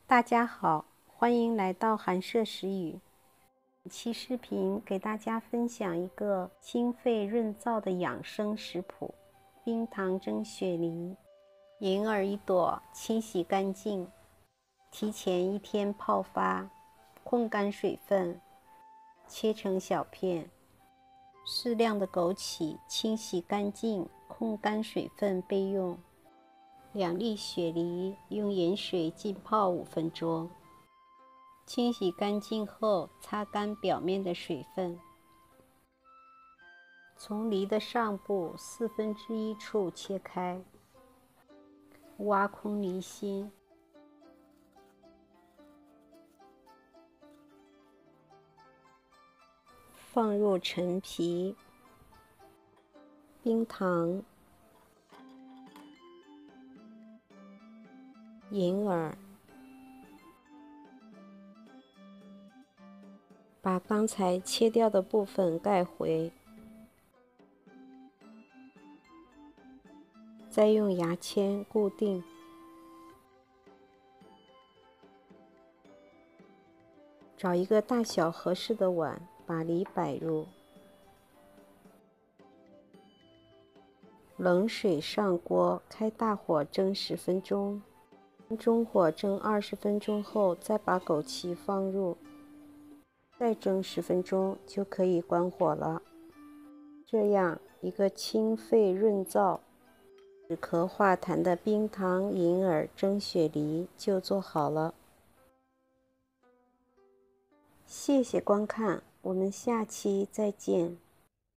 大家好，欢迎来到寒舍食语。本期视频给大家分享一个清肺润燥的养生食谱：冰糖蒸雪梨。银耳1朵，清洗干净，提前1天泡发，控干水分，切成小片。适量的枸杞，清洗干净，控干水分备用。2粒雪梨，用盐水浸泡5分钟。清洗干净后，擦干表面的水分。从梨的上部1/4处切开，挖空梨心，放入陈皮、冰糖、银耳，把刚才切掉的部分盖回，再用牙签固定。找一个大小合适的碗，把梨摆入，冷水上锅，开大火蒸10分钟，中火蒸20分钟后，再把枸杞放入，再蒸10分钟就可以关火了。这样一个清肺润燥、止咳化痰的冰糖银耳蒸雪梨就做好了。谢谢观看，我们下期再见。